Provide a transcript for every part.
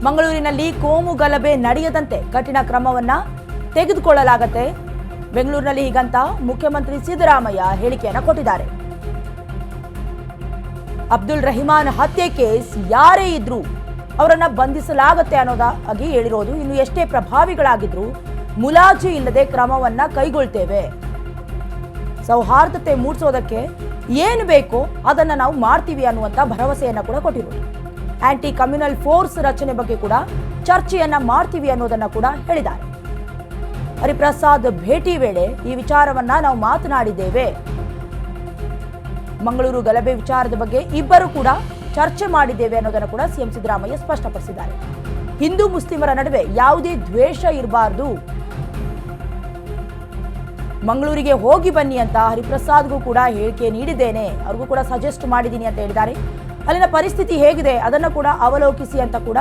ಮಂಗಳೂರಿನಲ್ಲಿ ಕೋಮು ಗಲಭೆ ನಡೆಯದಂತೆ ಕಠಿಣ ಕ್ರಮವನ್ನ ತೆಗೆದುಕೊಳ್ಳಲಾಗುತ್ತೆ. ಬೆಂಗಳೂರಿನಲ್ಲಿ ಹೀಗಂತ ಮುಖ್ಯಮಂತ್ರಿ ಸಿದ್ದರಾಮಯ್ಯ ಹೇಳಿಕೆಯನ್ನು ಕೊಟ್ಟಿದ್ದಾರೆ. ಅಬ್ದುಲ್ ರಹಿಮಾನ್ ಹತ್ಯೆ ಕೇಸ್ ಯಾರೇ ಇದ್ರೂ ಅವರನ್ನ ಬಂಧಿಸಲಾಗುತ್ತೆ ಅನ್ನೋದಾಗಿ ಹೇಳಿರೋದು. ಇನ್ನು ಎಷ್ಟೇ ಪ್ರಭಾವಿಗಳಾಗಿದ್ರು ಮುಲಾಜಿ ಇಲ್ಲದೆ ಕ್ರಮವನ್ನ ಕೈಗೊಳ್ತೇವೆ. ಸೌಹಾರ್ದತೆ ಮೂಡಿಸೋದಕ್ಕೆ ಏನು ಬೇಕೋ ಅದನ್ನ ನಾವು ಮಾಡ್ತೀವಿ ಅನ್ನುವಂತ ಭರವಸೆಯನ್ನ ಕೂಡ ಕೊಟ್ಟಿರೋದು. ಆಂಟಿ ಕಮ್ಯುನಲ್ ಫೋರ್ಸ್ ರಚನೆ ಬಗ್ಗೆ ಕೂಡ ಚರ್ಚೆಯನ್ನ ಮಾಡ್ತೀವಿ ಅನ್ನೋದನ್ನ ಕೂಡ ಹೇಳಿದ್ದಾರೆ. ಹರಿಪ್ರಸಾದ್ ಭೇಟಿ ವೇಳೆ ಈ ವಿಚಾರವನ್ನ ನಾವು ಮಾತನಾಡಿದ್ದೇವೆ. ಮಂಗಳೂರು ಗಲಭೆ ವಿಚಾರದ ಬಗ್ಗೆ ಇಬ್ಬರು ಕೂಡ ಚರ್ಚೆ ಮಾಡಿದ್ದೇವೆ ಅನ್ನೋದನ್ನು ಕೂಡ ಸಿಎಂ ಸಿದ್ದರಾಮಯ್ಯ ಸ್ಪಷ್ಟಪಡಿಸಿದ್ದಾರೆ. ಹಿಂದೂ ಮುಸ್ಲಿಮರ ನಡುವೆ ಯಾವುದೇ ದ್ವೇಷ ಇರಬಾರದು, ಮಂಗಳೂರಿಗೆ ಹೋಗಿ ಬನ್ನಿ ಅಂತ ಹರಿಪ್ರಸಾದ್ಗೂ ಕೂಡ ಹೇಳಿಕೆ ನೀಡಿದ್ದೇನೆ, ಅವ್ರಿಗೂ ಕೂಡ ಸಜೆಸ್ಟ್ ಮಾಡಿದ್ದೀನಿ ಅಂತ ಹೇಳಿದ್ದಾರೆ. ಅಲ್ಲಿನ ಪರಿಸ್ಥಿತಿ ಹೇಗಿದೆ ಅದನ್ನು ಕೂಡ ಅವಲೋಕಿಸಿ ಅಂತ ಕೂಡ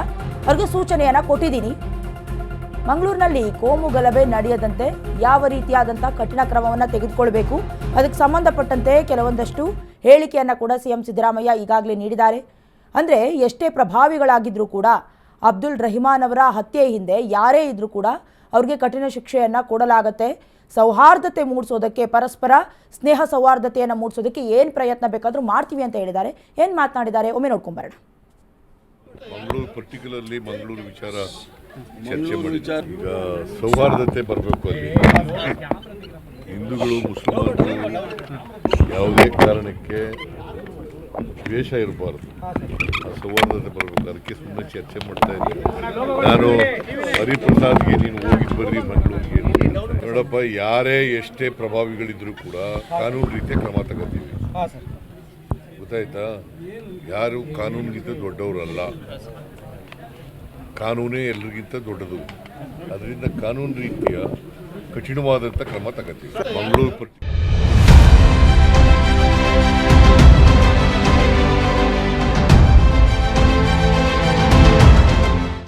ಅವ್ರಿಗೆ ಸೂಚನೆಯನ್ನ ಕೊಟ್ಟಿದ್ದೀನಿ. ಮಂಗಳೂರಿನಲ್ಲಿ ಕೋಮು ಗಲಭೆ ನಡೆಯದಂತೆ ಯಾವ ರೀತಿಯಾದಂಥ ಕಠಿಣ ಕ್ರಮವನ್ನು ತೆಗೆದುಕೊಳ್ಬೇಕು ಅದಕ್ಕೆ ಸಂಬಂಧಪಟ್ಟಂತೆ ಕೆಲವೊಂದಷ್ಟು ಹೇಳಿಕೆಯನ್ನು ಕೂಡ ಸಿಎಂ ಸಿದ್ದರಾಮಯ್ಯ ಈಗಾಗಲೇ ನೀಡಿದ್ದಾರೆ. ಅಂದರೆ ಎಷ್ಟೇ ಪ್ರಭಾವಿಗಳಾಗಿದ್ರೂ ಕೂಡ ಅಬ್ದುಲ್ ರಹಿಮಾನ್ ಅವರ ಹತ್ಯೆ ಹಿಂದೆ ಯಾರೇ ಇದ್ರೂ ಕೂಡ ಅವ್ರಿಗೆ ಕಠಿಣ ಶಿಕ್ಷೆಯನ್ನು ಕೊಡಲಾಗುತ್ತೆ. ಸೌಹಾರ್ದತೆ ಮೂಡಿಸೋದಕ್ಕೆ, ಪರಸ್ಪರ ಸ್ನೇಹ ಸೌಹಾರ್ದತೆಯನ್ನು ಮೂಡಿಸೋದಕ್ಕೆ ಏನು ಪ್ರಯತ್ನ ಬೇಕಾದರೂ ಮಾಡ್ತೀವಿ ಅಂತ ಹೇಳಿದ್ದಾರೆ. ಏನು ಮಾತನಾಡಿದ್ದಾರೆ ಒಮ್ಮೆ ನೋಡ್ಕೊಂಬರೋಣ. ಮಂಗಳೂರು ಪರ್ಟಿಕ್ಯುಲರ್ಲಿ ಮಂಗಳೂರು ವಿಚಾರ ಚರ್ಚೆ ಮಾಡಿ ಈಗ ಸೌಹಾರ್ದತೆ ಬರಬೇಕು. ಅಲ್ಲಿ ಹಿಂದೂಗಳು ಮುಸ್ಲಿಮರು ಯಾವುದೇ ಕಾರಣಕ್ಕೆ ದ್ವೇಷ ಇರಬಾರ್ದು, ಸೌಹಾರ್ದತೆ ಬರಬೇಕು. ಅದಕ್ಕೆ ಸುಮ್ಮನೆ ಚರ್ಚೆ ಮಾಡ್ತಾ ಇದ್ದೀನಿ. ನಾನು ಹರಿಪ್ರಸಾದ್ಗೆ ನೀನು ಹೋಗಿದ್ದು ಬರ್ರಿ ಮಂಗಳೂರಿಗೆ ನೋಡಪ್ಪ, ಯಾರೇ ಎಷ್ಟೇ ಪ್ರಭಾವಿಗಳಿದ್ರೂ ಕೂಡ ಕಾನೂನು ರೀತಿಯ ಕ್ರಮ ತಗೋತೀವಿ. ಗೊತ್ತಾಯ್ತಾ? ಯಾರು ಕಾನೂನಿಗಿಂತ ದೊಡ್ಡವರಲ್ಲ, ಕಾನೂನೇ ಎಲ್ರಿಗಿಂತ ದೊಡ್ಡದು. ಅದರಿಂದ ಕಾನೂನು ರೀತಿಯ ಕಠಿಣವಾದಂಥ ಕ್ರಮ ತಗೋತೀವಿ. ಮಂಗಳೂರು